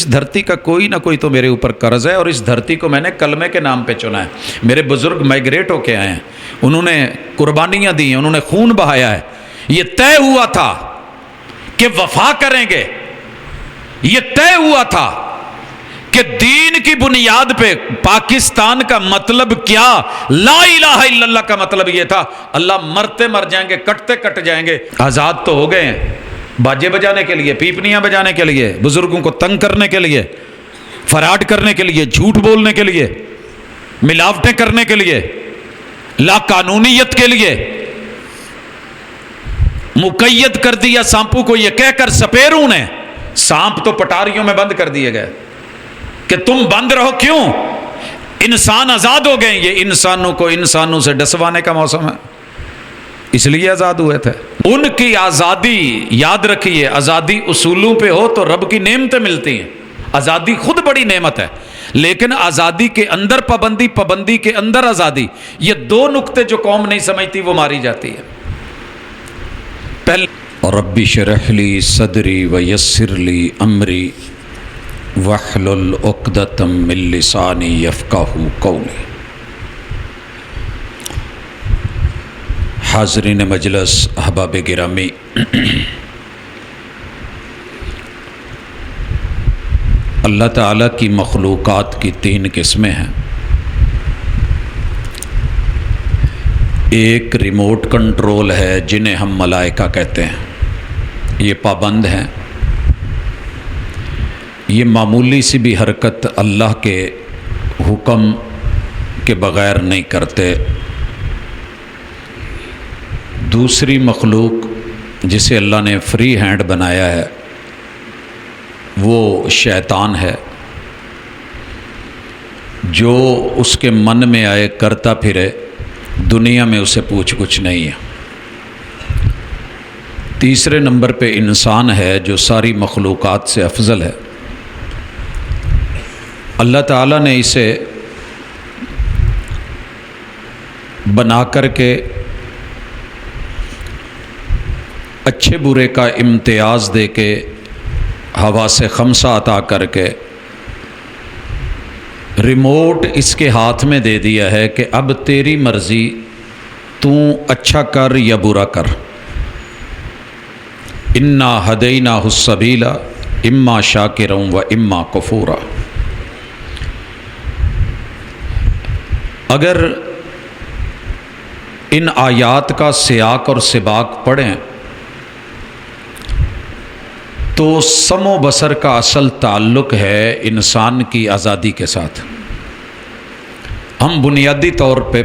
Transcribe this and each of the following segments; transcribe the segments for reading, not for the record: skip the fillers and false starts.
اس دھرتی کا کوئی نہ کوئی تو میرے اوپر قرض ہے، اور اس دھرتی کو میں نے کلمے کے نام پہ چنا ہے۔ میرے بزرگ مائگریٹ ہو کے آئے ہیں، انہوں نے قربانیاں دی ہیں، انہوں نے خون بہایا ہے۔ یہ طے ہوا تھا کہ وفا کریں گے، یہ طے ہوا تھا کہ دین کی بنیاد پہ پاکستان کا مطلب کیا، لا الہ الا اللہ کا مطلب یہ تھا اللہ مرتے مر جائیں گے، کٹتے کٹ جائیں گے۔ آزاد تو ہو گئے ہیں باجے بجانے کے لیے، پیپنیاں بجانے کے لیے، بزرگوں کو تنگ کرنے کے لیے، فراڈ کرنے کے لیے، جھوٹ بولنے کے لیے، ملاوٹیں کرنے کے لیے، لا قانونیت کے لیے۔ مقید کر دیا سانپوں کو یہ کہہ کر سپیروں نے، سانپ تو پٹاریوں میں بند کر دیے گئے کہ تم بند رہو، کیوں؟ انسان آزاد ہو گئے، یہ انسانوں کو انسانوں سے ڈسوانے کا موسم ہے، اس لیے آزاد ہوئے تھے۔ ان کی آزادی یاد رکھیے، آزادی اصولوں پہ ہو تو رب کی نعمتیں ملتی ہیں، آزادی خود بڑی نعمت ہے، لیکن آزادی کے اندر پابندی، پابندی کے اندر آزادی، یہ دو نقطے جو قوم نہیں سمجھتی وہ ماری جاتی ہے۔ پہلے رب اشرح لی صدری ویسر لی امری واحلل عقدۃ من لسانی یفقہوا قولی۔ حاضرین مجلس، احباب گرامی، اللہ تعالیٰ کی مخلوقات کی تین قسمیں ہیں۔ ایک ریموٹ کنٹرول ہے جنہیں ہم ملائکہ کہتے ہیں، یہ پابند ہیں، یہ معمولی سی بھی حرکت اللہ کے حکم کے بغیر نہیں کرتے۔ دوسری مخلوق جسے اللہ نے فری ہینڈ بنایا ہے وہ شیطان ہے، جو اس کے من میں آئے کرتا پھرے، دنیا میں اسے پوچھ کچھ نہیں ہے۔ تیسرے نمبر پہ انسان ہے جو ساری مخلوقات سے افضل ہے۔ اللہ تعالیٰ نے اسے بنا کر کے اچھے برے کا امتیاز دے کے، حواس خمسہ عطا کر کے، ریموٹ اس کے ہاتھ میں دے دیا ہے کہ اب تیری مرضی، تو اچھا کر یا برا کر۔ انا ہدیناہ السبیل اما شاکرا و اما کفورا۔ اگر ان آیات کا سیاق اور سباق پڑھیں تو سم و بصر کا اصل تعلق ہے انسان کی آزادی کے ساتھ۔ ہم بنیادی طور پہ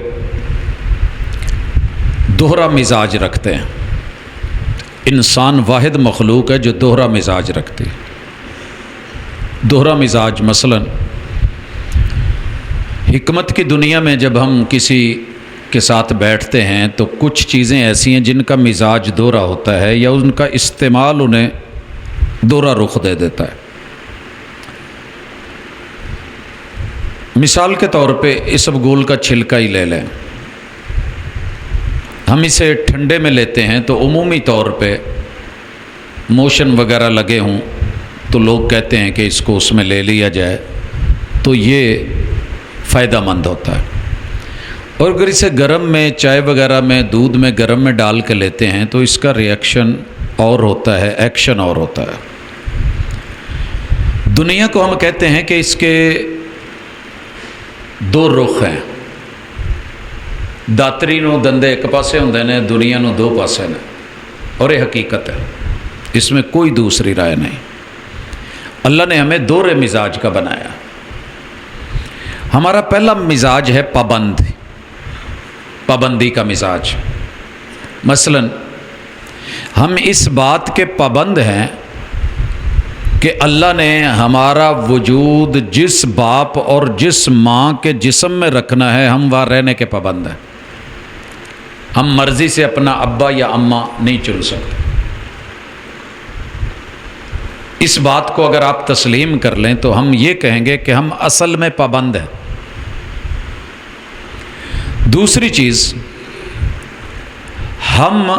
دوہرا مزاج رکھتے ہیں، انسان واحد مخلوق ہے جو دوہرا مزاج رکھتی ہے۔ دوہرا مزاج مثلا حکمت کی دنیا میں جب ہم کسی کے ساتھ بیٹھتے ہیں تو کچھ چیزیں ایسی ہیں جن کا مزاج دوہرا ہوتا ہے، یا ان کا استعمال انہیں دوہرا رخ دے دیتا ہے۔ مثال کے طور پہ اسبگول کا چھلکا ہی لے لیں، ہم اسے ٹھنڈے میں لیتے ہیں تو عمومی طور پہ موشن وغیرہ لگے ہوں تو لوگ کہتے ہیں کہ اس کو اس میں لے لیا جائے، تو یہ فائدہ مند ہوتا ہے۔ اور اگر اسے گرم میں، چائے وغیرہ میں، دودھ میں گرم میں ڈال کے لیتے ہیں تو اس کا ریئیکشن اور ہوتا ہے، ایکشن اور ہوتا ہے۔ دنیا کو ہم کہتے ہیں کہ اس کے دو رخ ہیں، داتری نو دندے ایک پاسے ہوندے نے، دنیا نو دو پاسے نے، اور یہ حقیقت ہے، اس میں کوئی دوسری رائے نہیں۔ اللہ نے ہمیں دوہرے مزاج کا بنایا۔ ہمارا پہلا مزاج ہے پابندی کا مزاج۔ مثلا ہم اس بات کے پابند ہیں کہ اللہ نے ہمارا وجود جس باپ اور جس ماں کے جسم میں رکھنا ہے، ہم وہاں رہنے کے پابند ہیں۔ ہم مرضی سے اپنا ابا یا اماں نہیں چن سکتے۔ اس بات کو اگر آپ تسلیم کر لیں تو ہم یہ کہیں گے کہ ہم اصل میں پابند ہیں۔ دوسری چیز، ہم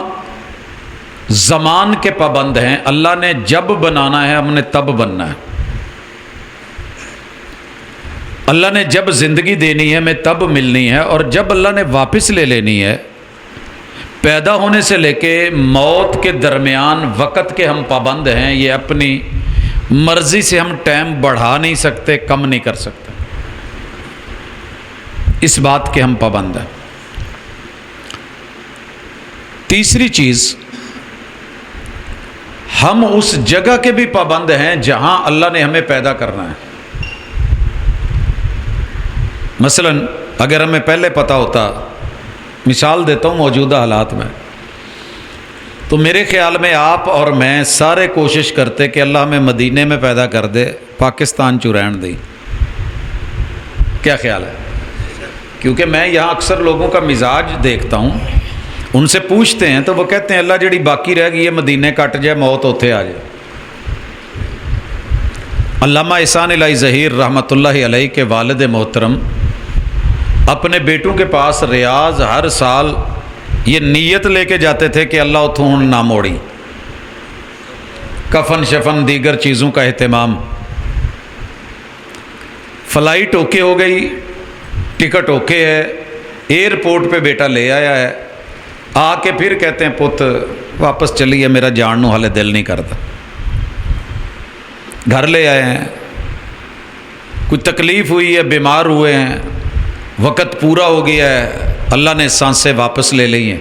زمان کے پابند ہیں۔ اللہ نے جب بنانا ہے ہم نے تب بننا ہے۔ اللہ نے جب زندگی دینی ہے ہمیں تب ملنی ہے، اور جب اللہ نے واپس لے لینی ہے، پیدا ہونے سے لے کے موت کے درمیان وقت کے ہم پابند ہیں. یہ اپنی مرضی سے ہم ٹائم بڑھا نہیں سکتے، کم نہیں کر سکتے، اس بات کے ہم پابند ہیں. تیسری چیز، ہم اس جگہ کے بھی پابند ہیں جہاں اللہ نے ہمیں پیدا کرنا ہے. مثلا اگر ہمیں پہلے پتہ ہوتا، مثال دیتا ہوں موجودہ حالات میں، تو میرے خیال میں آپ اور میں سارے کوشش کرتے کہ اللہ ہمیں مدینے میں پیدا کر دے، پاکستان چرین دی. کیا خیال ہے؟ کیونکہ میں یہاں اکثر لوگوں کا مزاج دیکھتا ہوں، ان سے پوچھتے ہیں تو وہ کہتے ہیں اللہ جڑی باقی رہ گئی ہے مدینے کٹ جائے، موت ہوتے آ جائے. علامہ احسان الہی ظہیر رحمۃ اللہ علیہ کے والد محترم اپنے بیٹوں کے پاس ریاض ہر سال یہ نیت لے کے جاتے تھے کہ اللہ اتھوں نہ موڑی، کفن شفن دیگر چیزوں کا اہتمام. فلائٹ اوکے ہو گئی، ٹکٹ اوکے ہے، ایئرپورٹ پہ بیٹا لے آیا ہے، آ کے پھر کہتے ہیں پت واپس چلیے، میرا جان نو حالے دل نہیں کرتا. گھر لے آئے ہیں، کوئی تکلیف ہوئی ہے، بیمار ہوئے ہیں، وقت پورا ہو گیا ہے، اللہ نے سانسیں واپس لے لی ہیں.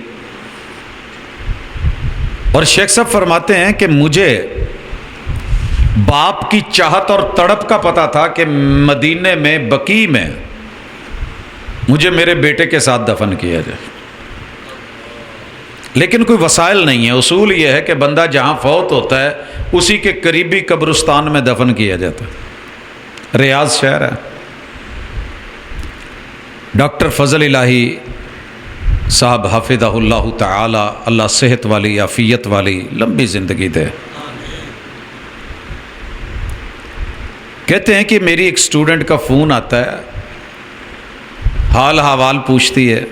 اور شیخ صاحب فرماتے ہیں کہ مجھے باپ کی چاہت اور تڑپ کا پتہ تھا کہ مدینے میں بقیع میں مجھے میرے بیٹے کے ساتھ دفن کیا جائے، لیکن کوئی وسائل نہیں ہے. اصول یہ ہے کہ بندہ جہاں فوت ہوتا ہے اسی کے قریبی قبرستان میں دفن کیا جاتا ہے. ریاض شہر ہے. ڈاکٹر فضل الہی صاحب حافظہ اللہ تعالی، اللہ صحت والی عافیت والی لمبی زندگی دے، کہتے ہیں کہ میری ایک سٹوڈنٹ کا فون آتا ہے، حال حوال پوچھتی ہے.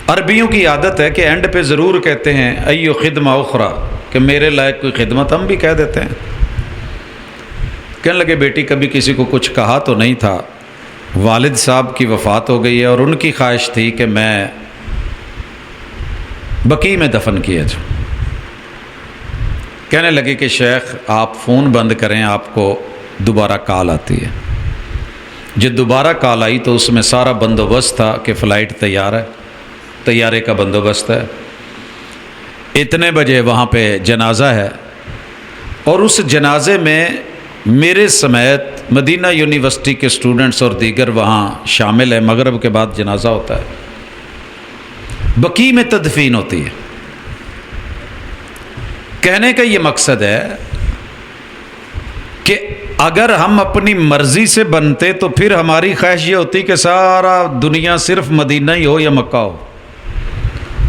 عربیوں کی عادت ہے کہ اینڈ پہ ضرور کہتے ہیں ایو خدمہ اخرى، کہ میرے لائق کوئی خدمت، ہم بھی کہہ دیتے ہیں. کہنے لگے بیٹی کبھی کسی کو کچھ کہا تو نہیں تھا، والد صاحب کی وفات ہو گئی ہے اور ان کی خواہش تھی کہ میں بقیع میں دفن کیا جاؤں. کہنے لگے کہ شیخ آپ فون بند کریں، آپ کو دوبارہ کال آتی ہے. جب دوبارہ کال آئی تو اس میں سارا بندوبست تھا کہ فلائٹ تیار ہے، طیارے کا بندوبست ہے، اتنے بجے وہاں پہ جنازہ ہے، اور اس جنازے میں میرے سمیت مدینہ یونیورسٹی کے سٹوڈنٹس اور دیگر وہاں شامل ہیں. مغرب کے بعد جنازہ ہوتا ہے، بقیع میں تدفین ہوتی ہے. کہنے کا یہ مقصد ہے کہ اگر ہم اپنی مرضی سے بنتے تو پھر ہماری خواہش یہ ہوتی کہ سارا دنیا صرف مدینہ ہی ہو یا مکہ ہو.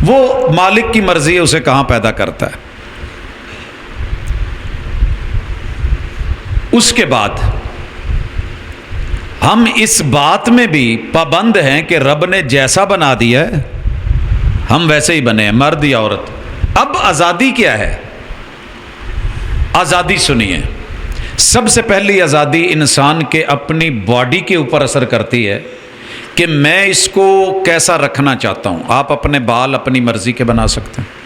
وہ مالک کی مرضی ہے، اسے کہاں پیدا کرتا ہے. اس کے بعد ہم اس بات میں بھی پابند ہیں کہ رب نے جیسا بنا دیا ہے ہم ویسے ہی بنے ہیں، مرد یا عورت. اب آزادی کیا ہے؟ آزادی سنیے. سب سے پہلی آزادی انسان کے اپنی باڈی کے اوپر اثر کرتی ہے کہ میں اس کو کیسا رکھنا چاہتا ہوں. آپ اپنے بال اپنی مرضی کے بنا سکتے ہیں.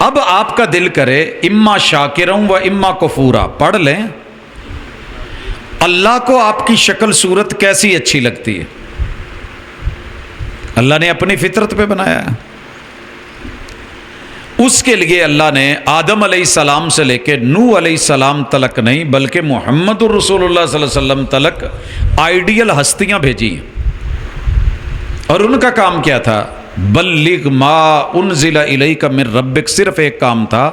اب آپ کا دل کرے اما شاکروں و اما کفورا، پڑھ لیں اللہ کو آپ کی شکل صورت کیسی اچھی لگتی ہے. اللہ نے اپنی فطرت پہ بنایا ہے. اس کے لیے اللہ نے آدم علیہ السلام سے لے کے نوح علیہ السلام تلک نہیں بلکہ محمد الرسول اللہ صلی اللہ علیہ وسلم تلک آئیڈیل ہستیاں بھیجی، اور ان کا کام کیا تھا؟ بلغ ما انزل الیک من ربک. صرف ایک کام تھا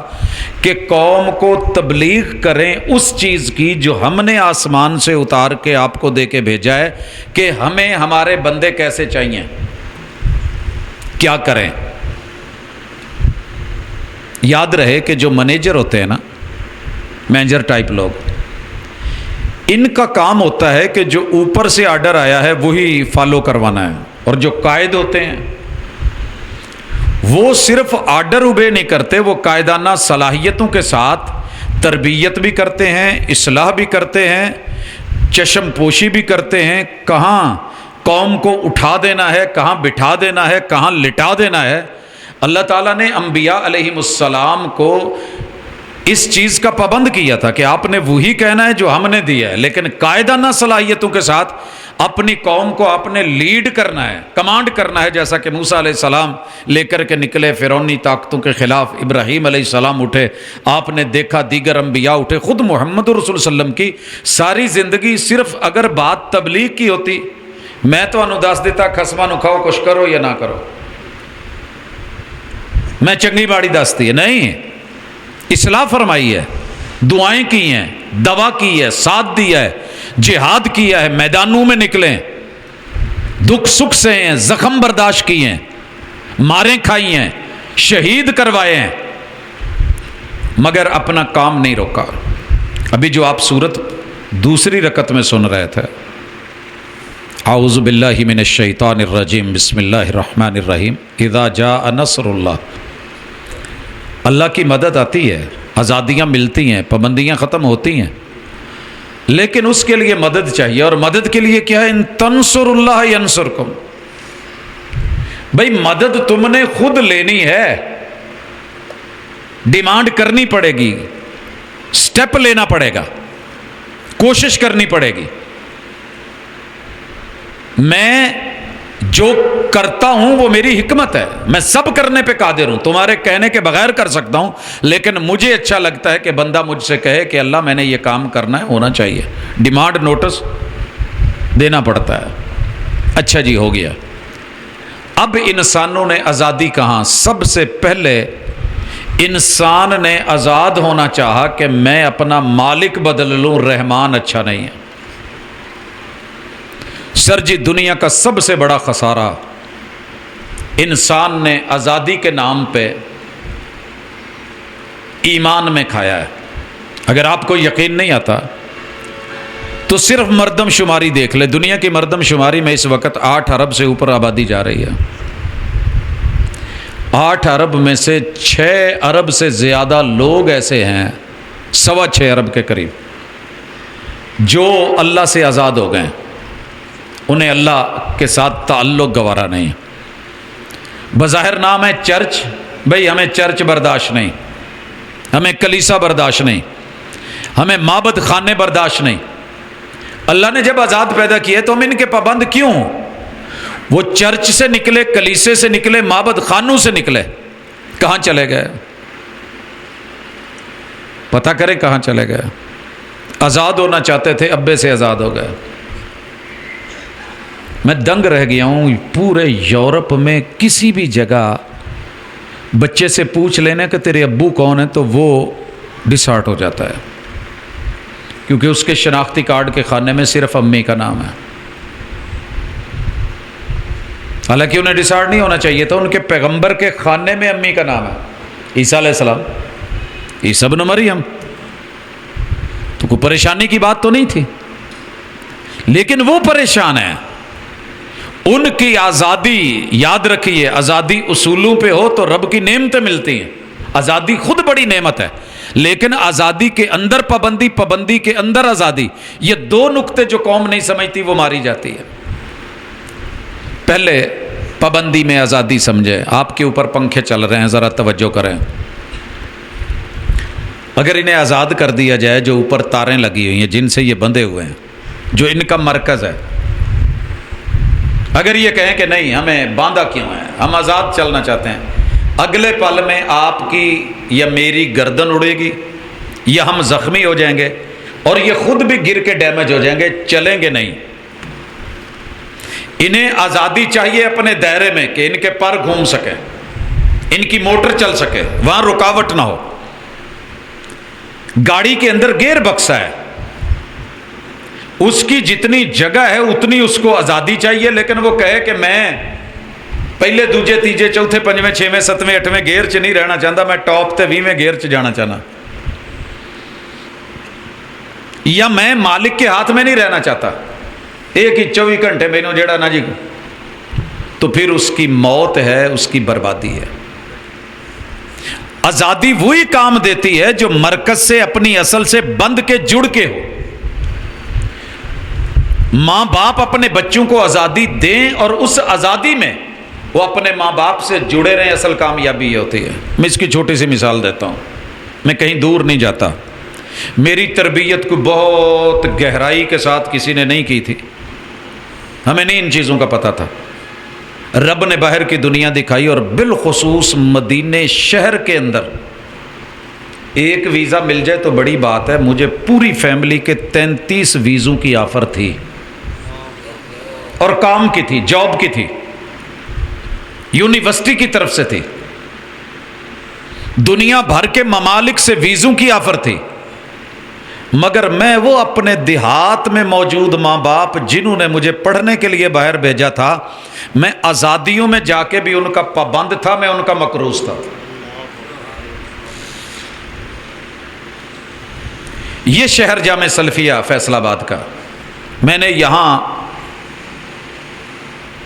کہ قوم کو تبلیغ کریں اس چیز کی جو ہم نے آسمان سے اتار کے آپ کو دے کے بھیجا ہے، کہ ہمیں ہمارے بندے کیسے چاہیے، کیا کریں. یاد رہے کہ جو مینیجر ہوتے ہیں نا، مینیجر ٹائپ لوگ، ان کا کام ہوتا ہے کہ جو اوپر سے آرڈر آیا ہے وہی فالو کروانا ہے. اور جو قائد ہوتے ہیں وہ صرف آرڈر اوبے نہیں کرتے، وہ قائدانہ صلاحیتوں کے ساتھ تربیت بھی کرتے ہیں، اصلاح بھی کرتے ہیں، چشم پوشی بھی کرتے ہیں، کہاں قوم کو اٹھا دینا ہے، کہاں بٹھا دینا ہے، کہاں لٹا دینا ہے۔ اللہ تعالیٰ نے انبیاء علیہم السلام کو اس چیز کا پابند کیا تھا کہ آپ نے وہی کہنا ہے جو ہم نے دیا ہے، لیکن قائدانہ صلاحیتوں کے ساتھ اپنی قوم کو آپ نے لیڈ کرنا ہے، کمانڈ کرنا ہے، جیسا کہ موسیٰ علیہ السلام لے کر کے نکلے فرعونی طاقتوں کے خلاف، ابراہیم علیہ السلام اٹھے، آپ نے دیکھا دیگر انبیاء اٹھے، خود محمد رسول صلی اللہ علیہ وسلم کی ساری زندگی صرف اگر بات تبلیغ کی ہوتی، میں تو انہوں دس دیتا خسمہ نو کھاؤ کچھ کرو یا نہ کرو، میں چنگی باڑی دستی ہے، نہیں، اصلاح فرمائی ہے، دعائیں کی ہیں، دوا کی ہے، ساتھ دیا ہے، جہاد کیا ہے، میدانوں میں نکلیں، دکھ سکھ سے ہیں، زخم برداشت کی ہیں، ماریں کھائی ہیں، شہید کروائے ہیں، مگر اپنا کام نہیں روکا۔ ابھی جو آپ سورت دوسری رکعت میں سن رہے تھے، اعوذ باللہ من الشیطان الرجیم بسم اللہ الرحمن الرحیم، اذا جاء نصر اللہ، اللہ کی مدد آتی ہے، آزادیاں ملتی ہیں، پابندیاں ختم ہوتی ہیں، لیکن اس کے لیے مدد چاہیے، اور مدد کے لیے کیا ہے؟ ان تنصر اللہ ینصرکم، بھئی مدد تم نے خود لینی ہے، ڈیمانڈ کرنی پڑے گی، سٹیپ لینا پڑے گا، کوشش کرنی پڑے گی۔ میں جو کرتا ہوں وہ میری حکمت ہے، میں سب کرنے پہ قادر ہوں، تمہارے کہنے کے بغیر کر سکتا ہوں، لیکن مجھے اچھا لگتا ہے کہ بندہ مجھ سے کہے کہ اللہ میں نے یہ کام کرنا ہے، ہونا چاہیے، ڈیمانڈ نوٹس دینا پڑتا ہے۔ اچھا جی، ہو گیا۔ اب انسانوں نے آزادی کہاں؟ سب سے پہلے انسان نے آزاد ہونا چاہا کہ میں اپنا مالک بدل لوں، رحمان اچھا نہیں ہے۔ سر جی، دنیا کا سب سے بڑا خسارہ انسان نے آزادی کے نام پہ ایمان میں کھایا ہے۔ اگر آپ کو یقین نہیں آتا تو صرف مردم شماری دیکھ لے، دنیا کی مردم شماری میں اس وقت 8 ارب سے اوپر آبادی جا رہی ہے، 8 ارب میں سے 6 ارب سے زیادہ لوگ ایسے ہیں، 6.25 ارب کے قریب، جو اللہ سے آزاد ہو گئے، انہیں اللہ کے ساتھ تعلق گوارا نہیں۔ بظاہر نام ہے چرچ، بھئی ہمیں چرچ برداشت نہیں، ہمیں کلیسا برداشت نہیں، ہمیں معبد خانے برداشت نہیں۔ اللہ نے جب آزاد پیدا کیے تو ہم ان کے پابند کیوں؟ وہ چرچ سے نکلے، کلیسے سے نکلے، معبد خانوں سے نکلے، کہاں چلے گئے؟ پتہ کرے کہاں چلے گئے؟ آزاد ہونا چاہتے تھے، ابے سے آزاد ہو گئے۔ میں دنگ رہ گیا ہوں، پورے یورپ میں کسی بھی جگہ بچے سے پوچھ لینے کہ تیرے ابو کون ہیں تو وہ ڈسہارٹ ہو جاتا ہے، کیونکہ اس کے شناختی کارڈ کے خانے میں صرف امی کا نام ہے۔ حالانکہ انہیں ڈسہارٹ نہیں ہونا چاہیے تھا، ان کے پیغمبر کے خانے میں امی کا نام ہے، عیسیٰ علیہ السلام، عیسیٰ ابن مریم، تو کوئی پریشانی کی بات تو نہیں تھی، لیکن وہ پریشان ہیں۔ ان کی آزادی، یاد رکھیے، آزادی اصولوں پہ ہو تو رب کی نعمتیں ملتی ہیں، آزادی خود بڑی نعمت ہے، لیکن آزادی کے اندر پابندی، پابندی کے اندر آزادی، یہ 2 نقطے جو قوم نہیں سمجھتی وہ ماری جاتی ہے۔ پہلے پابندی میں آزادی سمجھے، آپ کے اوپر پنکھے چل رہے ہیں، ذرا توجہ کریں، اگر انہیں آزاد کر دیا جائے، جو اوپر تاریں لگی ہوئی ہیں جن سے یہ بندھے ہوئے ہیں، جو ان کا مرکز ہے، اگر یہ کہیں کہ نہیں ہمیں باندھا کیوں ہے، ہم آزاد چلنا چاہتے ہیں، اگلے پل میں آپ کی یا میری گردن اڑے گی، یا ہم زخمی ہو جائیں گے، اور یہ خود بھی گر کے ڈیمیج ہو جائیں گے، چلیں گے نہیں۔ انہیں آزادی چاہیے اپنے دائرے میں کہ ان کے پر گھوم سکے، ان کی موٹر چل سکے، وہاں رکاوٹ نہ ہو۔ گاڑی کے اندر گیئر بکسا ہے، اس کی جتنی جگہ ہے اتنی اس کو آزادی چاہیے، لیکن وہ کہے کہ میں پہلے دوجے تیجے چوتھے پنجویں چھویں ستویں اٹھویں گیئر چ نہیں رہنا چاہتا، میں ٹاپ تے 20ویں گیئر چ جانا چاہنا، یا میں مالک کے ہاتھ میں نہیں رہنا چاہتا، ایک ہی 24 گھنٹے مینوں جیڑا نا جی، تو پھر اس کی موت ہے، اس کی بربادی ہے۔ آزادی وہی کام دیتی ہے جو مرکز سے، اپنی اصل سے بند کے جڑ کے ہو۔ ماں باپ اپنے بچوں کو آزادی دیں اور اس آزادی میں وہ اپنے ماں باپ سے جڑے رہیں، اصل کامیابی یہ ہوتی ہے۔ میں اس کی چھوٹی سی مثال دیتا ہوں، میں کہیں دور نہیں جاتا، میری تربیت کو بہت گہرائی کے ساتھ کسی نے نہیں کی تھی، ہمیں نہیں ان چیزوں کا پتہ تھا، رب نے باہر کی دنیا دکھائی، اور بالخصوص مدینے شہر کے اندر ایک ویزا مل جائے تو بڑی بات ہے، مجھے پوری فیملی کے 33 ویزوں کی آفر تھی، اور کام کی تھی، جاب کی تھی، یونیورسٹی کی طرف سے تھی، دنیا بھر کے ممالک سے ویزوں کی آفر تھی، مگر میں وہ اپنے دیہات میں موجود ماں باپ جنہوں نے مجھے پڑھنے کے لیے باہر بھیجا تھا، میں آزادیوں میں جا کے بھی ان کا پابند تھا، میں ان کا مکروز تھا۔ یہ شہر جامع سلفیہ فیصل آباد کا، میں نے یہاں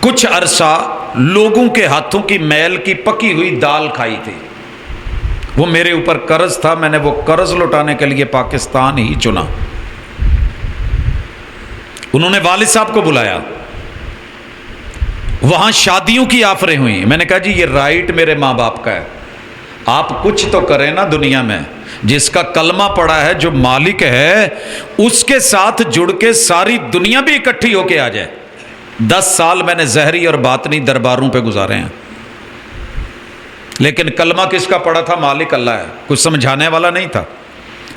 کچھ عرصہ لوگوں کے ہاتھوں کی میل کی پکی ہوئی دال کھائی تھی، وہ میرے اوپر قرض تھا، میں نے وہ قرض لوٹانے کے لیے پاکستان ہی چنا۔ انہوں نے والد صاحب کو بلایا، وہاں شادیوں کی آفریں ہوئیں، میں نے کہا جی یہ رائٹ میرے ماں باپ کا ہے، آپ کچھ تو کریں نا دنیا میں، جس کا کلمہ پڑا ہے، جو مالک ہے اس کے ساتھ جڑ کے ساری دنیا بھی اکٹھی ہو کے آ جائے۔ 10 سال میں نے ظاہری اور باطنی درباروں پہ گزارے ہیں، لیکن کلمہ کس کا پڑا تھا؟ مالک اللہ ہے، کچھ سمجھانے والا نہیں تھا۔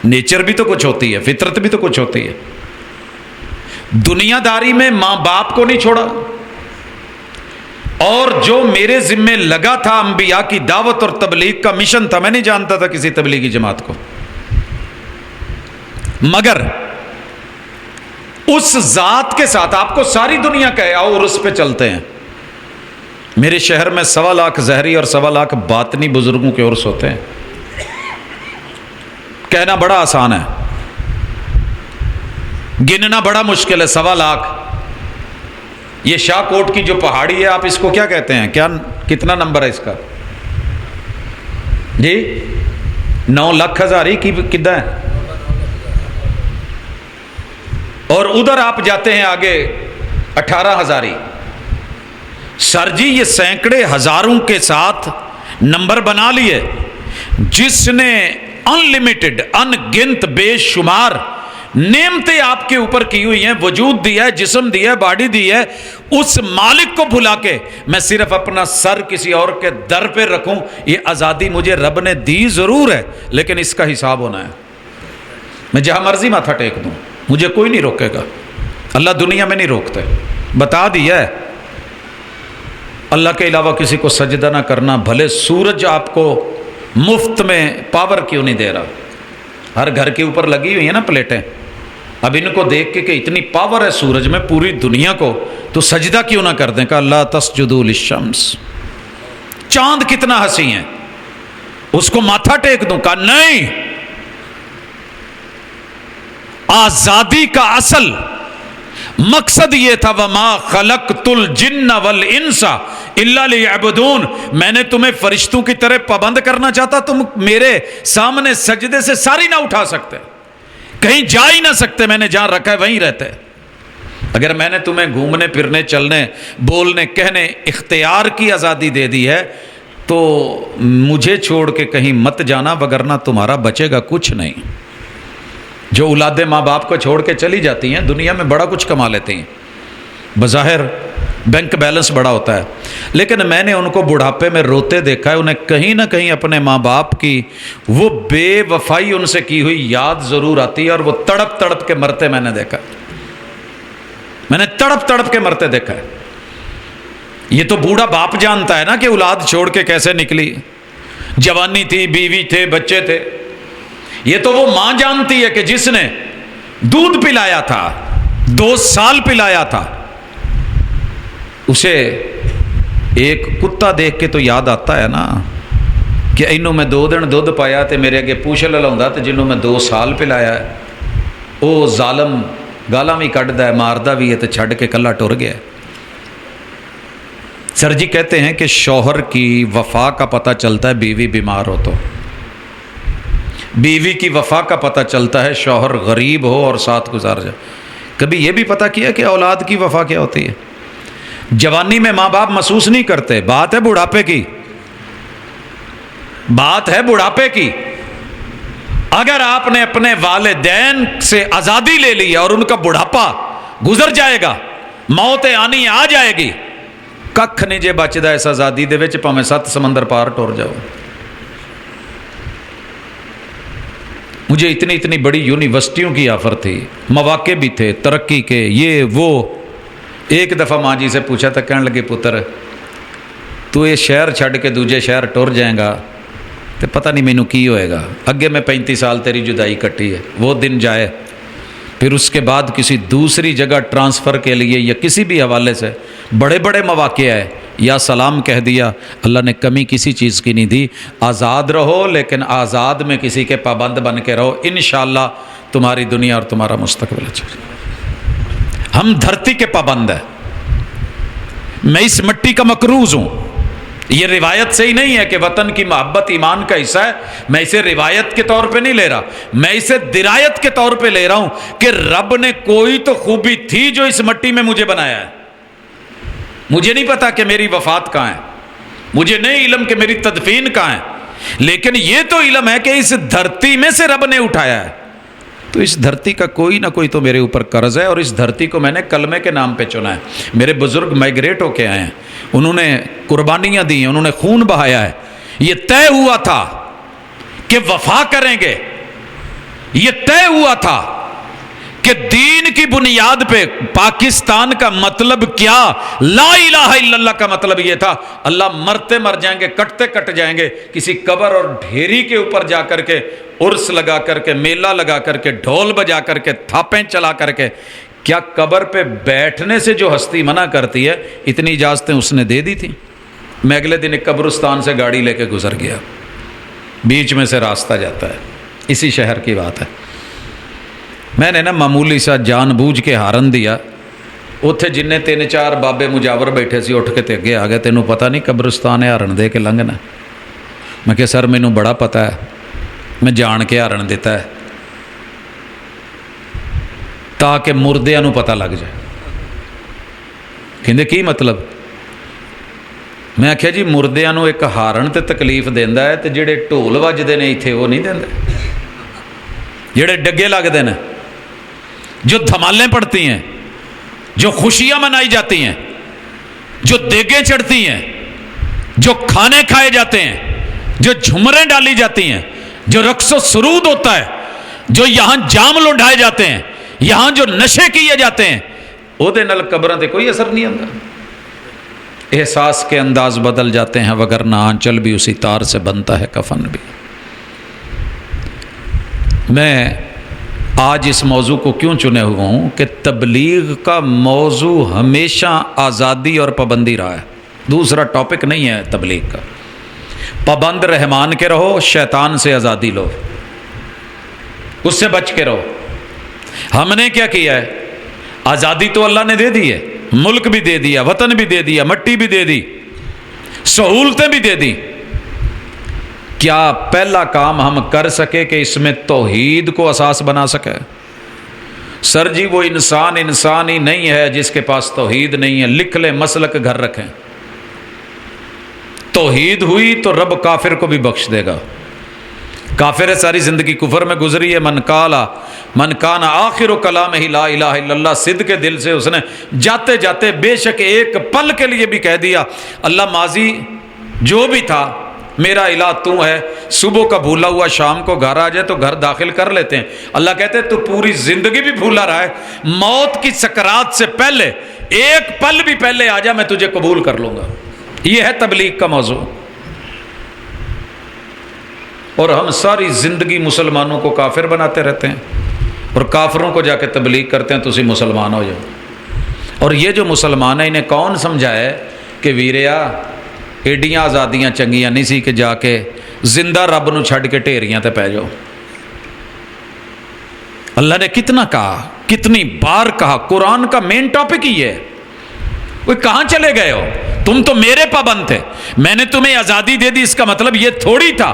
نیچر بھی تو کچھ ہوتی ہے، فطرت بھی تو کچھ ہوتی ہے۔ دنیا داری میں ماں باپ کو نہیں چھوڑا، اور جو میرے ذمے لگا تھا انبیاء کی دعوت اور تبلیغ کا مشن تھا، میں نہیں جانتا تھا کسی تبلیغی جماعت کو، مگر اس ذات کے ساتھ آپ کو ساری دنیا کہے آؤ اور اس پہ چلتے ہیں۔ میرے شہر میں 1.25 لاکھ ظاہری اور 1.25 لاکھ باطنی بزرگوں کے عرس ہوتے ہیں، کہنا بڑا آسان ہے، گننا بڑا مشکل ہے۔ 1.25 لاکھ، یہ شاہ کوٹ کی جو پہاڑی ہے، آپ اس کو کیا کہتے ہیں؟ کتنا نمبر ہے اس کا؟ جی 9 لاکھ ہزاری کی کدھا ہے؟ اور ادھر آپ جاتے ہیں آگے 18 ہزاری۔ سر جی یہ سینکڑے ہزاروں کے ساتھ نمبر بنا لیے، جس نے ان لمیٹڈ، ان گنت، بے شمار نعمتیں آپ کے اوپر کی ہوئی ہیں، وجود دیا ہے، جسم دیا ہے، باڈی دی ہے، اس مالک کو بھلا کے میں صرف اپنا سر کسی اور کے در پہ رکھوں؟ یہ آزادی مجھے رب نے دی ضرور ہے، لیکن اس کا حساب ہونا ہے۔ میں جہاں مرضی ماتھا ٹیک دوں، مجھے کوئی نہیں روکے گا، اللہ دنیا میں نہیں روکتے، بتا دیا ہے۔ اللہ کے علاوہ کسی کو سجدہ نہ کرنا، بھلے سورج آپ کو مفت میں پاور کیوں نہیں دے رہا، ہر گھر کے اوپر لگی ہوئی ہیں نا پلیٹیں، اب ان کو دیکھ کے کہ اتنی پاور ہے سورج میں پوری دنیا کو، تو سجدہ کیوں نہ کر دیں؟ کہ اللہ تسجدوا للشمس، چاند کتنا حسین ہے، اس کو ماتھا ٹیک دوں؟ کہا نہیں، آزادی کا اصل مقصد یہ تھا، وَمَا خَلَقْتُ الْجِنَّ وَالْإِنسَ إِلَّا لِيَعْبُدُونَ، میں نے تمہیں فرشتوں کی طرح پابند کرنا چاہتا، تم میرے سامنے سجدے سے ساری نہ اٹھا سکتے، کہیں جا ہی نہ سکتے، میں نے جہاں رکھا ہے وہیں رہتے۔ اگر میں نے تمہیں گھومنے پھرنے، چلنے، بولنے، کہنے، اختیار کی آزادی دے دی ہے، تو مجھے چھوڑ کے کہیں مت جانا، وگرنہ تمہارا بچے گا کچھ نہیں۔ جو اولادیں ماں باپ کو چھوڑ کے چلی جاتی ہیں، دنیا میں بڑا کچھ کما لیتی ہیں، بظاہر بینک بیلنس بڑا ہوتا ہے، لیکن میں نے ان کو بڑھاپے میں روتے دیکھا ہے، انہیں کہیں نہ کہیں اپنے ماں باپ کی وہ بے وفائی ان سے کی ہوئی یاد ضرور آتی ہے، اور وہ تڑپ تڑپ کے مرتے میں نے دیکھا، میں نے تڑپ تڑپ کے مرتے دیکھا ہے۔ یہ تو بوڑھا باپ جانتا ہے نا کہ اولاد چھوڑ کے کیسے نکلی، جوانی تھی، بیوی تھے، بچے تھے۔ یہ تو وہ ماں جانتی ہے کہ جس نے دودھ پلایا تھا، 2 سال پلایا تھا، اسے ایک کتا دیکھ کے تو یاد آتا ہے نا کہ انہوں میں 2 دن دودھ پایا تے میرے اگے پوچھ للاؤں تے جنہوں میں 2 سال پلایا ہے، وہ ظالم گالاں بھی کڈدا ہے، ماردا بھی ہے تے چھڈ کے کلا ٹر گیا۔ سر جی کہتے ہیں کہ شوہر کی وفا کا پتہ چلتا ہے بیوی بیمار ہو تو، بیوی کی وفا کا پتہ چلتا ہے شوہر غریب ہو اور ساتھ گزار جائے۔ کبھی یہ بھی پتہ کیا کہ اولاد کی وفا کیا ہوتی ہے؟ جوانی میں ماں باپ محسوس نہیں کرتے، بات ہے بڑھاپے کی، بات ہے بڑھاپے کی۔ اگر آپ نے اپنے والدین سے آزادی لے لی اور ان کا بڑھاپا گزر جائے گا، موت آنی آ جائے گی، ککھ نہیں جے بچدا اس آزادی دے وچ، پاویں 7 سمندر پار ٹر جاؤ۔ مجھے اتنی بڑی یونیورسٹیوں کی آفر تھی، مواقع بھی تھے ترقی کے، یہ وہ۔ ایک دفعہ ماں جی سے پوچھا تھا، کہنے لگے پتر تو یہ شہر چھڈ کے دوجے شہر ٹر جائیں گا تو پتہ نہیں مینوں کی ہوئے گا، اگے میں 35 سال تیری جدائی کٹی ہے، وہ دن جائے، پھر اس کے بعد کسی دوسری جگہ ٹرانسفر کے لیے یا کسی بھی حوالے سے بڑے بڑے مواقع آئے، یا سلام کہہ دیا۔ اللہ نے کمی کسی چیز کی نہیں دی، آزاد رہو لیکن آزاد میں کسی کے پابند بن کے رہو، انشاءاللہ تمہاری دنیا اور تمہارا مستقبل اچھا جائے۔ ہم دھرتی کے پابند ہیں، میں اس مٹی کا مکروز ہوں۔ یہ روایت سے ہی نہیں ہے کہ وطن کی محبت ایمان کا حصہ ہے، میں اسے روایت کے طور پہ نہیں لے رہا، میں اسے درایت کے طور پہ لے رہا ہوں کہ رب نے کوئی تو خوبی تھی جو اس مٹی میں مجھے بنایا ہے۔ مجھے نہیں پتا کہ میری وفات کہاں ہے، مجھے نہیں علم کہ میری تدفین کہاں ہے، لیکن یہ تو علم ہے کہ اس دھرتی میں سے رب نے اٹھایا ہے، تو اس دھرتی کا کوئی نہ کوئی تو میرے اوپر قرض ہے، اور اس دھرتی کو میں نے کلمے کے نام پہ چنا ہے۔ میرے بزرگ مائگریٹ ہو کے آئے ہیں، انہوں نے قربانیاں دی ہیں، انہوں نے خون بہایا ہے، یہ طے ہوا تھا کہ وفا کریں گے، یہ طے ہوا تھا کہ دین کی بنیاد پہ پاکستان کا مطلب کیا، لا الہ الا اللہ کا مطلب یہ تھا اللہ مرتے مر جائیں گے، کٹتے کٹ جائیں گے، کسی قبر اور ڈھیری کے اوپر جا کر کے عرس لگا کر کے، میلہ لگا کر کے، ڈھول بجا کر کے، تھاپیں چلا کر کے، کیا قبر پہ بیٹھنے سے جو ہستی منع کرتی ہے، اتنی اجازتیں اس نے دے دی تھی۔ میں اگلے دن ایک قبرستان سے گاڑی لے کے گزر گیا، بیچ میں سے راستہ جاتا ہے، اسی شہر کی بات ہے، میں نے نا معمولی سا جان بوجھ کے ہارن دیا، اتنے جن 3-4 بابے مجاور بیٹھے سی اٹھ کے تے اگے آ گئے، تینوں پتہ نہیں قبرستان ہے ہارن دے کے لنگنا؟ میں کہ سر مینوں بڑا پتہ ہے، میں جان کے ہارن دیتا ہے تاکہ مردیاں نوں پتہ لگ جائے۔ کہندے کی مطلب؟ میں آخیا جی مردیاں نوں ایک ہارن تے تکلیف دیندا ہے تے جڑے ڈھول وجدے نے ایتھے وہ نہیں دیندے، جڑے ڈگے لگتے ہیں، جو دھمالیں پڑتی ہیں، جو خوشیاں منائی جاتی ہیں، جو دیگیں چڑھتی ہیں، جو کھانے کھائے جاتے ہیں، جو جھمریں ڈالی جاتی ہیں، جو رقص و سرود ہوتا ہے، جو یہاں جام لوٹائے جاتے ہیں، یہاں جو نشے کیے جاتے ہیں، وہ دے نال قبراں تے کوئی اثر نہیں آتا۔ احساس کے انداز بدل جاتے ہیں، وگرنہ آنچل بھی اسی تار سے بنتا ہے، کفن بھی۔ میں آج اس موضوع کو کیوں چنے ہوا ہوں کہ تبلیغ کا موضوع ہمیشہ آزادی اور پابندی رہا ہے، دوسرا ٹاپک نہیں ہے تبلیغ کا۔ پابند رحمان کے رہو، شیطان سے آزادی لو، اس سے بچ کے رہو۔ ہم نے کیا کیا ہے؟ آزادی تو اللہ نے دے دی ہے، ملک بھی دے دیا، وطن بھی دے دیا، مٹی بھی دے دی، سہولتیں بھی دے دی، کیا پہلا کام ہم کر سکے کہ اس میں توحید کو اساس بنا سکے؟ سر جی وہ انسان ہی نہیں ہے جس کے پاس توحید نہیں ہے، لکھ لیں، مسلک گھر رکھیں، توحید ہوئی تو رب کافر کو بھی بخش دے گا۔ کافر ہے، ساری زندگی کفر میں گزری ہے، من کان آخر کلامہ لا الہ الا اللہ، صدق کے دل سے اس نے جاتے جاتے بے شک ایک پل کے لیے بھی کہہ دیا اللہ ماضی جو بھی تھا میرا الہ تو ہے، صبح کا بھولا ہوا شام کو گھر آ جائے تو گھر داخل کر لیتے ہیں۔ اللہ کہتے ہیں تو پوری زندگی بھی بھولا رہا ہے، موت کی سکرات سے پہلے ایک پل بھی پہلے آ جا، میں تجھے قبول کر لوں گا۔ یہ ہے تبلیغ کا موضوع، اور ہم ساری زندگی مسلمانوں کو کافر بناتے رہتے ہیں، اور کافروں کو جا کے تبلیغ کرتے ہیں تسی مسلمان ہو جاؤ۔ اور یہ جو مسلمان ہیں انہیں کون سمجھائے کہ ویریا ایڈیاں آزادیاں چنگیاں نہیں سی کہ جا کے زندہ رب نو چھڈ کے ڈھیریاں تے پہ جاؤ۔ اللہ نے کتنا کہا، کتنی بار کہا، قرآن کا مین ٹاپک ہی ہے۔ وہ کہاں چلے گئے ہو؟ تم تو میرے پابند تھے، میں نے تمہیں آزادی دے دی، اس کا مطلب یہ تھوڑی تھا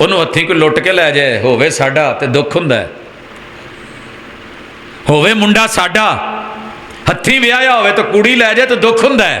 ਉਹਨੂੰ ਹੱਥੀਂ ਕੋਈ ਲੁੱਟ ਕੇ ਲੈ ਜਾਏ ਹੋਵੇ ਸਾਡਾ ਤੇ ਦੁੱਖ ਹੁੰਦਾ ਹੈ। ਹੋਵੇ ਮੁੰਡਾ ਸਾਡਾ ਹੱਥੀਂ ਵਿਆਹਿਆ ਹੋਵੇ ਤਾਂ ਕੁੜੀ ਲੈ ਜਾਏ ਤਾਂ ਦੁੱਖ ਹੁੰਦਾ ਹੈ।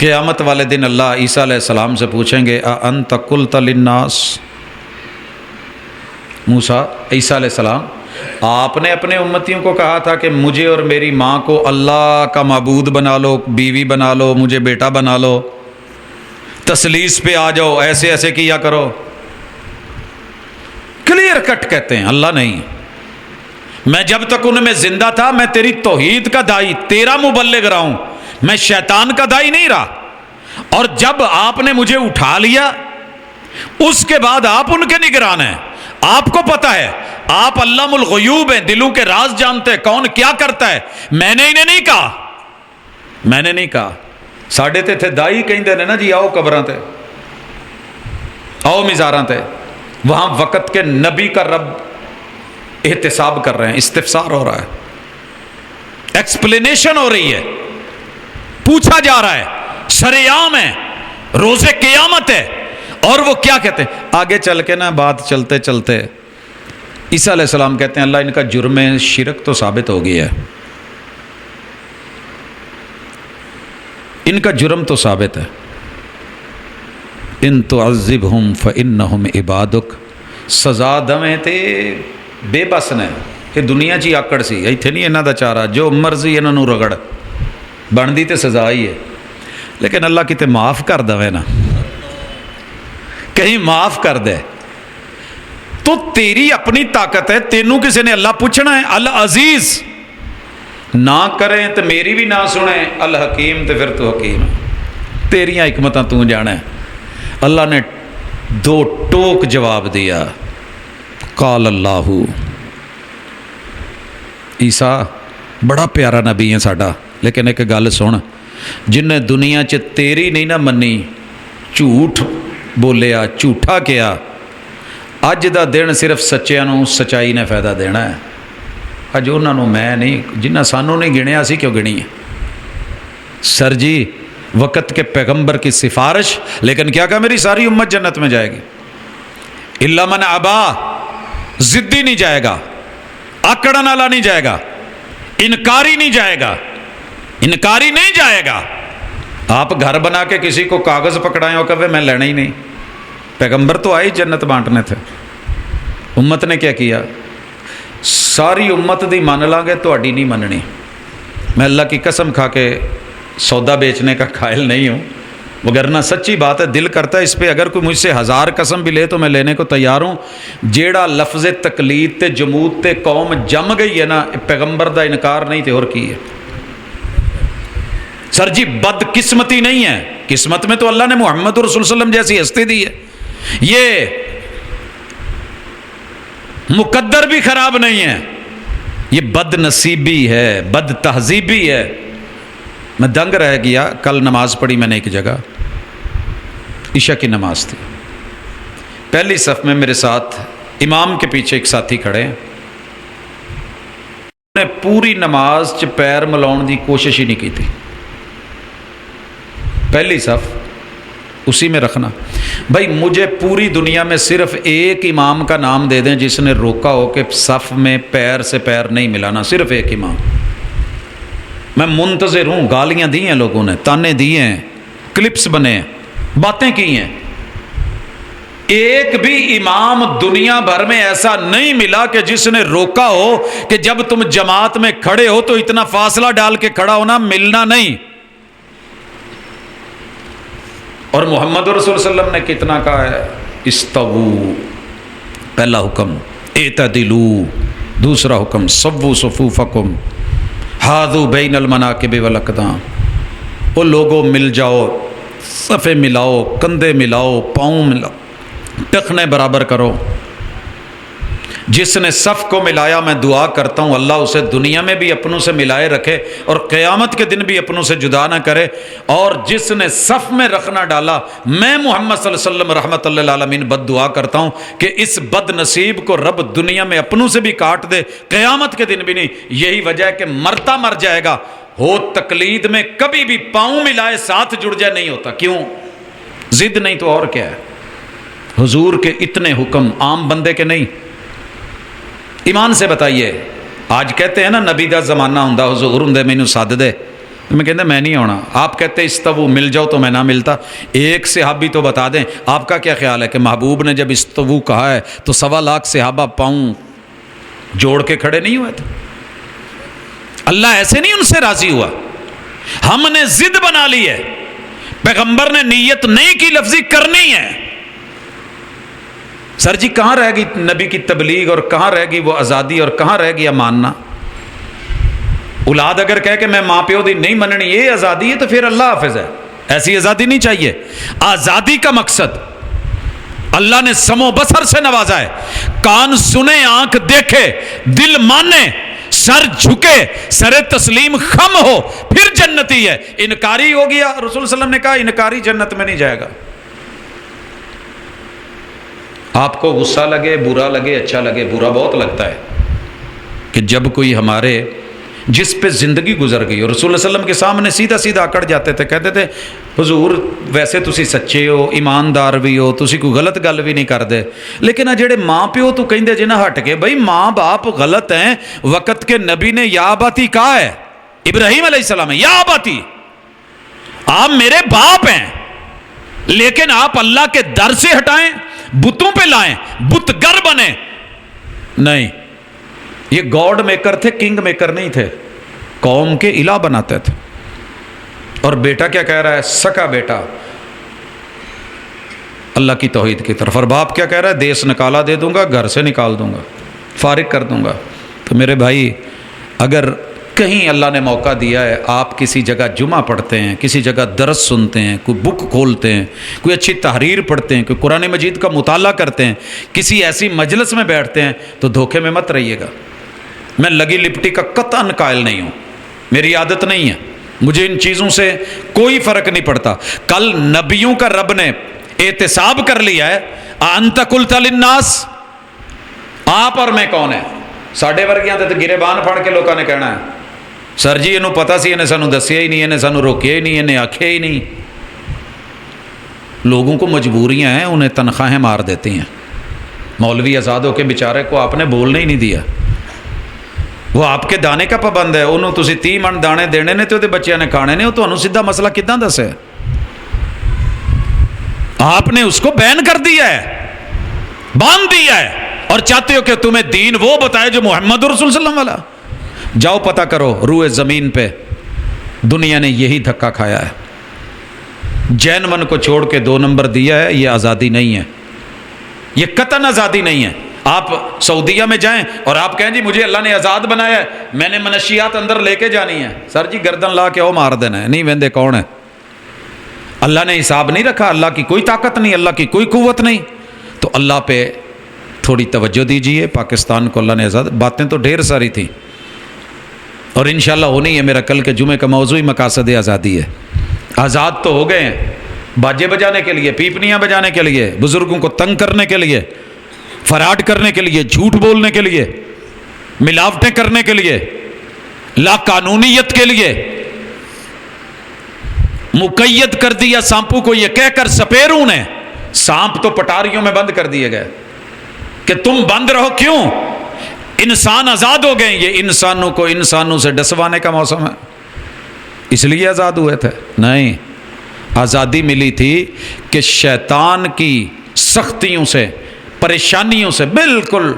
قیامت والے دن اللہ عیسیٰ علیہ السلام سے پوچھیں گے اَأَنْتَ قُلْتَ لِلنَّاسِ، موسیٰ عیسیٰ علیہ السلام آپ نے اپنے امتیوں کو کہا تھا کہ مجھے اور میری ماں کو اللہ کا معبود بنا لو، بیوی بنا لو، مجھے بیٹا بنا لو، تثلیث پہ آ جاؤ، ایسے ایسے کیا کرو؟ کلیئر کٹ کہتے ہیں اللہ نہیں، میں جب تک ان میں زندہ تھا میں تیری توحید کا داعی، تیرا مبلغ رہا ہوں، میں شیطان کا داعی نہیں رہا، اور جب آپ نے مجھے اٹھا لیا اس کے بعد آپ ان کے نگران ہیں، آپ کو پتا ہے، آپ علام الغیوب ہیں، دلوں کے راز جانتے ہیں، کون کیا کرتا ہے، میں نے انہیں نہیں کہا، میں نے نہیں کہا۔ ساڑھے تے تھے دائی کہیں دے نا جی آؤ قبراں تے، آؤ مزاراں تے، وہاں وقت کے نبی کا رب احتساب کر رہے ہیں، استفسار ہو رہا ہے، ایکسپلینیشن ہو رہی ہے، پوچھا جا رہا ہے، سرعام ہے، روز قیامت ہے، اور وہ کیا کہتے ہیں؟ آگے چل کے نا بات چلتے چلتے عیسیٰ علیہ السلام کہتے ہیں اللہ ان کا جرم شرک تو ثابت ہو گیا ہے، ان کا جرم تو ثابت ہے، ان تعذبہم فإنہم عبادک، سزا دویں تے بے بس نے کہ دنیا چی آکڑ سی، ایتھے نہیں انہاں دا چارہ، جو مرضی انہاں نو رگڑ، بندی تے سزا ہی ہے، لیکن اللہ کتے معاف کر دوے نا، کہیں معاف کر دے تو تیری اپنی طاقت ہے، تینوں کسی نے اللہ پوچھنا ہے، العزیز نہ کریں تو میری بھی نہ سنیں، الحکیم تو پھر تو حکیم ہے، تیریاں حکمتاں تو جانا ہے۔ اللہ نے دو ٹوک جواب دیا، قال اللہ، عیسیٰ بڑا پیارا نبی ہے ساڈا، لیکن ایک گل سن، جن نے دنیا چ تیری نہیں نہ منی، جھوٹ بولیا، جھوٹا کیا، اج دا دن صرف سچیاں نو سچائی نے فائدہ دینا ہے، اج انہاں نو میں نہیں، جنہاں سانوں نہیں گنیا اسی کیوں گنی ہے؟ سر جی وقت کے پیغمبر کی سفارش، لیکن کیا کہا میری ساری امت جنت میں جائے گی، الا من ابا، ضدی نہیں جائے گا، آکڑن والا نہیں جائے گا، انکاری نہیں جائے گا، انکاری نہیں جائے گا۔ آپ گھر بنا کے کسی کو کاغذ پکڑائیں اور کہے میں لینا ہی نہیں، پیغمبر تو آئی جنت بانٹنے تھے، امت نے کیا کیا؟ ساری امت دی مان لاں گے، تہاڈی نہیں مننی۔ میں اللہ کی قسم کھا کے سودا بیچنے کا قائل نہیں ہوں، وگرنہ سچی بات ہے، دل کرتا ہے اس پہ اگر کوئی مجھ سے 1000 قسم بھی لے تو میں لینے کو تیار ہوں۔ جیڑا لفظ تقلید تے جمود تے قوم جم گئی ہے نا، پیغمبر دا انکار نہیں تے اور کی ہے؟ سر جی بد قسمتی نہیں ہے، قسمت میں تو اللہ نے محمد رسول صلی اللہ علیہ وسلم جیسی ہستی دی ہے، یہ مقدر بھی خراب نہیں ہے، یہ بد نصیبی ہے، بد تہذیبی ہے۔ میں دنگ رہ گیا، کل نماز پڑھی میں نے ایک جگہ، عشاء کی نماز تھی، پہلی صف میں میرے ساتھ امام کے پیچھے ایک ساتھی کھڑے ہیں، انہوں نے پوری نماز چ پیر ملاؤن دی کوشش ہی نہیں کی تھی، پہلی صف اسی میں رکھنا۔ بھائی مجھے پوری دنیا میں صرف ایک امام کا نام دے دیں جس نے روکا ہو کہ صف میں پیر سے پیر نہیں ملانا، صرف ایک امام۔ میں منتظر ہوں، گالیاں دی ہیں لوگوں نے، تانے دیے ہیں، کلپس بنے ہیں، باتیں کی ہیں، ایک بھی امام دنیا بھر میں ایسا نہیں ملا کہ جس نے روکا ہو کہ جب تم جماعت میں کھڑے ہو تو اتنا فاصلہ ڈال کے کھڑا ہونا، ملنا نہیں۔ اور محمد رسول صلی اللہ علیہ وسلم نے کتنا کہا ہے؟ استووا، پہلا حکم اعتدلوا، دوسرا حکم سووا صفوفکم حاذوا بین المناکب والاقدام، او لوگوں مل جاؤ، صفے ملاؤ، کندھے ملاؤ، پاؤں ملاؤ، ٹخنے برابر کرو۔ جس نے صف کو ملایا میں دعا کرتا ہوں اللہ اسے دنیا میں بھی اپنوں سے ملائے رکھے اور قیامت کے دن بھی اپنوں سے جدا نہ کرے، اور جس نے صف میں رکھنا ڈالا میں محمد صلی اللہ علیہ وسلم رحمۃ اللہ العالمین بد دعا کرتا ہوں کہ اس بد نصیب کو رب دنیا میں اپنوں سے بھی کاٹ دے، قیامت کے دن بھی نہیں۔ یہی وجہ ہے کہ مرتا مر جائے گا، ہو تقلید میں کبھی بھی پاؤں ملائے ساتھ جڑ جائے نہیں ہوتا، کیوں؟ ضد نہیں تو اور کیا ہے؟ حضور کے اتنے حکم عام بندے کے نہیں۔ ایمان سے بتائیے، آج کہتے ہیں نا نبی دا زمانہ ہوندا، حضور ہوندے مینوں سد دے، میں کہتا میں نہیں آنا. آپ کہتے استوو مل جاؤ تو میں نہ ملتا. ایک صحابی تو بتا دیں آپ کا کیا خیال ہے کہ محبوب نے جب استوو کہا ہے تو 1.25 لاکھ صحابہ پاؤں جوڑ کے کھڑے نہیں ہوئے تھے؟ اللہ ایسے نہیں ان سے راضی ہوا. ہم نے ضد بنا لی ہے، پیغمبر نے نیت نہیں کی لفظی کرنی ہے. سر جی کہاں رہ گئی نبی کی تبلیغ اور کہاں رہ گئی وہ آزادی اور کہاں رہ گیا ماننا؟ اولاد اگر کہے کہ میں ماں پیو دی نہیں مننی یہ آزادی ہے تو پھر اللہ حافظ ہے. ایسی آزادی نہیں چاہیے. آزادی کا مقصد اللہ نے سمو بصر سے نوازا ہے. کان سنے، آنکھ دیکھے، دل مانے، سر جھکے، سر تسلیم خم ہو، پھر جنتی ہے. انکاری ہو گیا، رسول صلی اللہ علیہ وسلم نے کہا انکاری جنت میں نہیں جائے گا. آپ کو غصہ لگے، برا لگے، اچھا لگے، برا بہت لگتا ہے کہ جب کوئی ہمارے جس پہ زندگی گزر گئی اور رسول اللہ علیہ وسلم کے سامنے سیدھا سیدھا اکڑ جاتے تھے، کہتے تھے حضور ویسے تسی سچے ہو، ایماندار بھی ہو، تسی کوئی غلط گل بھی نہیں کردے، لیکن آ جڑے ماں پیو تو کہندے جے نہ ہٹ کے بھائی ماں باپ غلط ہیں. وقت کے نبی نے یا باتی کہا ہے، ابراہیم علیہ السلام یا باتی، آپ میرے باپ ہیں، لیکن آپ اللہ کے در سے ہٹائیں، بتوں پہ لائیں، بت گر بنے نہیں. یہ گاڈ میکر تھے، کنگ میکر نہیں تھے. قوم کے الہ بناتے تھے. اور بیٹا کیا کہہ رہا ہے؟ سکا بیٹا اللہ کی توحید کی طرف. اور باپ کیا کہہ رہا ہے؟ دیس نکالا دے دوں گا، گھر سے نکال دوں گا، فارغ کر دوں گا. تو میرے بھائی اگر کہیں اللہ نے موقع دیا ہے، آپ کسی جگہ جمعہ پڑھتے ہیں، کسی جگہ درس سنتے ہیں، کوئی بک کھولتے ہیں، کوئی اچھی تحریر پڑھتے ہیں، کوئی قرآن مجید کا مطالعہ کرتے ہیں، کسی ایسی مجلس میں بیٹھتے ہیں، تو دھوکے میں مت رہیے گا. میں لگی لپٹی کا قطعاً قائل نہیں ہوں، میری عادت نہیں ہے، مجھے ان چیزوں سے کوئی فرق نہیں پڑتا. کل نبیوں کا رب نے احتساب کر لیا ہے. انت قلت للناس، آپ اور میں کون ہے؟ ساڈے ورگیاں تے گریبان پھڑ کے لوکاں نے کہنا ہے سر جی انہوں پتا سی، انہیں سانو دسیا ہی نہیں، انہیں سانو روکیا ہی نہیں، انہیں آکھیا ہی نہیں. لوگوں کو مجبوریاں ہیں، انہیں تنخواہیں مار دیتی ہیں. مولوی آزاد ہو کے بیچارے کو آپ نے بولنے ہی نہیں دیا، وہ آپ کے دانے کا پابند ہے. انہوں تسی 30 من دانے دینے نے تو بچیاں نے کھانے نے، وہ تمہیں سیدھا مسئلہ کداں دسے؟ آپ نے اس کو بین کر دیا ہے، باندھ دیا ہے، اور چاہتے ہو کہ تمہیں دین وہ بتائے جو محمد رسول صلی اللہ علیہ وسلم والا. جاؤ پتہ کرو، روئے زمین پہ دنیا نے یہی دھکا کھایا ہے. جین من کو چھوڑ کے 2 نمبر دیا ہے. یہ آزادی نہیں ہے، یہ قطعاً آزادی نہیں ہے. آپ سعودیہ میں جائیں اور آپ کہیں جی مجھے اللہ نے آزاد بنایا ہے، میں نے منشیات اندر لے کے جانی ہے. سر جی گردن لا کے وہ مار دینا ہے. نہیں ویندے کون ہے؟ اللہ نے حساب نہیں رکھا، اللہ کی کوئی طاقت نہیں، اللہ کی کوئی قوت نہیں. تو اللہ پہ تھوڑی توجہ دیجئے. پاکستان کو اللہ نے آزاد، باتیں تو ڈھیر ساری تھیں اور انشاءاللہ ہونی ہے. میرا کل کے جمعے کا موضوع ہی مقاصد آزادی ہے. آزاد تو ہو گئے ہیں باجے بجانے کے لیے، پیپنیاں بجانے کے لیے، بزرگوں کو تنگ کرنے کے لیے، فراڈ کرنے کے لیے، جھوٹ بولنے کے لیے، ملاوٹیں کرنے کے لیے، لا قانونیت کے لیے. مقید کر دیا سانپوں کو یہ کہہ کر سپیروں نے. سانپ تو پٹاریوں میں بند کر دیے گئے کہ تم بند رہو. کیوں؟ انسان آزاد ہو گئے. یہ انسانوں کو انسانوں سے ڈسوانے کا موسم ہے، اس لیے آزاد ہوئے تھے. نہیں، آزادی ملی تھی کہ شیطان کی سختیوں سے، پریشانیوں سے بالکل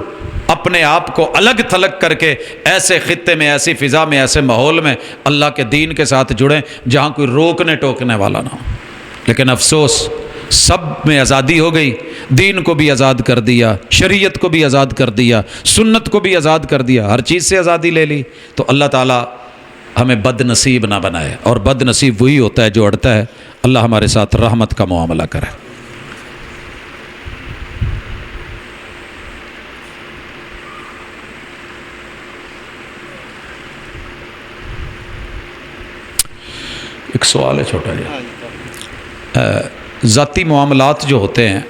اپنے آپ کو الگ تھلگ کر کے ایسے خطے میں، ایسی فضا میں، ایسے ماحول میں اللہ کے دین کے ساتھ جڑیں جہاں کوئی روکنے ٹوکنے والا نہ ہو. لیکن افسوس سب میں آزادی ہو گئی. دین کو بھی آزاد کر دیا، شریعت کو بھی آزاد کر دیا، سنت کو بھی آزاد کر دیا، ہر چیز سے آزادی لے لی. تو اللہ تعالیٰ ہمیں بد نصیب نہ بنائے، اور بد نصیب وہی ہوتا ہے جو اڑتا ہے. اللہ ہمارے ساتھ رحمت کا معاملہ کرے. ایک سوال ہے چھوٹا جی. ذاتی معاملات جو ہوتے ہیں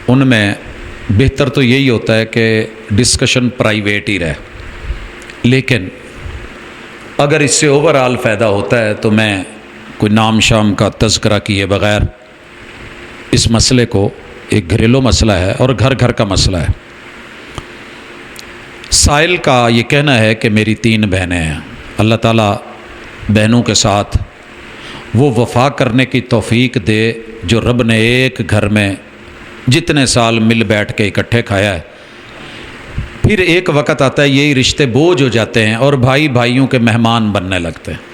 ان میں بہتر تو یہی ہوتا ہے کہ ڈسکشن پرائیویٹ ہی رہے، لیکن اگر اس سے اوورآل فائدہ ہوتا ہے تو میں کوئی نام شام کا تذکرہ کیے بغیر اس مسئلے کو، ایک گھریلو مسئلہ ہے اور گھر گھر کا مسئلہ ہے. سائل کا یہ کہنا ہے کہ میری 3 بہنیں ہیں. اللہ تعالیٰ بہنوں کے ساتھ وہ وفا کرنے کی توفیق دے جو رب نے ایک گھر میں جتنے سال مل بیٹھ کے اکٹھے کھایا ہے۔ پھر ایک وقت آتا ہے یہی رشتے بوجھ ہو جاتے ہیں اور بھائی بھائیوں کے مہمان بننے لگتے ہیں۔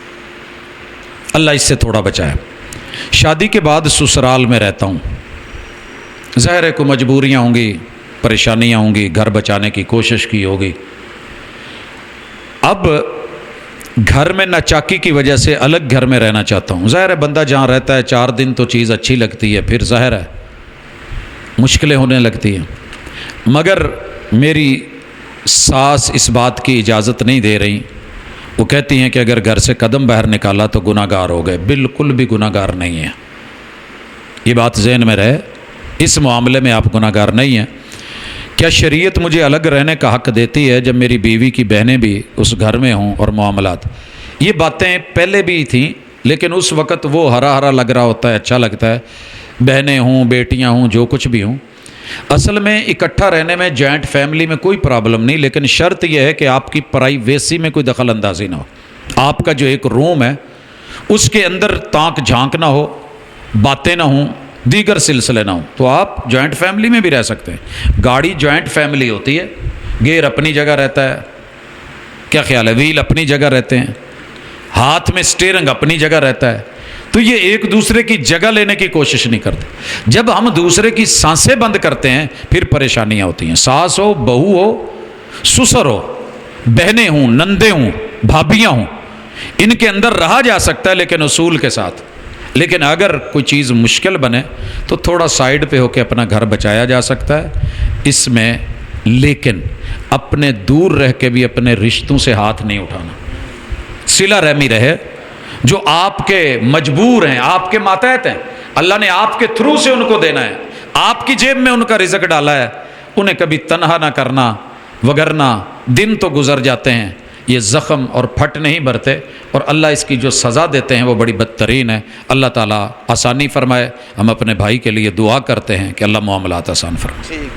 اللہ اس سے تھوڑا بچائے۔ شادی کے بعد سسرال میں رہتا ہوں، ظاہر ہے کو مجبوریاں ہوں گی، پریشانیاں ہوں گی، گھر بچانے کی کوشش کی ہوگی۔ اب گھر میں ناچاکی کی وجہ سے الگ گھر میں رہنا چاہتا ہوں۔ ظاہر ہے بندہ جہاں رہتا ہے 4 دن تو چیز اچھی لگتی ہے، پھر ظاہر ہے مشکلیں ہونے لگتی ہیں، مگر میری ساس اس بات کی اجازت نہیں دے رہی۔ وہ کہتی ہیں کہ اگر گھر سے قدم باہر نکالا تو گناہ گار ہو گئے۔ بالکل بھی گناہ گار نہیں ہے، یہ بات ذہن میں رہے، اس معاملے میں آپ گناہ گار نہیں ہیں۔ کیا شریعت مجھے الگ رہنے کا حق دیتی ہے جب میری بیوی کی بہنیں بھی اس گھر میں ہوں اور معاملات؟ یہ باتیں پہلے بھی تھیں، لیکن اس وقت وہ ہرا ہرا لگ رہا ہوتا ہے، اچھا لگتا ہے، بہنیں ہوں، بیٹیاں ہوں، جو کچھ بھی ہوں۔ اصل میں اکٹھا رہنے میں جوائنٹ فیملی میں کوئی پرابلم نہیں، لیکن شرط یہ ہے کہ آپ کی پرائیویسی میں کوئی دخل اندازی نہ ہو۔ آپ کا جو ایک روم ہے اس کے اندر تانک جھانک نہ ہو، باتیں نہ ہوں، دیگر سلسلے نہ ہوں، تو آپ جوائنٹ فیملی میں بھی رہ سکتے ہیں۔ گاڑی جوائنٹ فیملی ہوتی ہے، گیئر اپنی جگہ رہتا ہے، کیا خیال ہے، ویل اپنی جگہ رہتے ہیں، ہاتھ میں سٹیئرنگ اپنی جگہ رہتا ہے، تو یہ ایک دوسرے کی جگہ لینے کی کوشش نہیں کرتے۔ جب ہم دوسرے کی سانسیں بند کرتے ہیں پھر پریشانیاں ہوتی ہیں۔ ساس ہو، بہو ہو، سسر ہو، بہنیں ہوں، نندیں ہوں، بھابیاں ہوں، ان کے اندر رہا جا سکتا ہے لیکن اصول کے ساتھ۔ لیکن اگر کوئی چیز مشکل بنے تو تھوڑا سائیڈ پہ ہو کے اپنا گھر بچایا جا سکتا ہے اس میں، لیکن اپنے دور رہ کے بھی اپنے رشتوں سے ہاتھ نہیں اٹھانا۔ صلہ رحمی رہے، جو آپ کے مجبور ہیں، آپ کے ماتحت ہیں، اللہ نے آپ کے تھرو سے ان کو دینا ہے، آپ کی جیب میں ان کا رزق ڈالا ہے، انہیں کبھی تنہا نہ کرنا، وگرنہ دن تو گزر جاتے ہیں، یہ زخم اور پھٹ نہیں بھرتے، اور اللہ اس کی جو سزا دیتے ہیں وہ بڑی بدترین ہے۔ اللہ تعالیٰ آسانی فرمائے۔ ہم اپنے بھائی کے لیے دعا کرتے ہیں کہ اللہ معاملات آسان فرمائے۔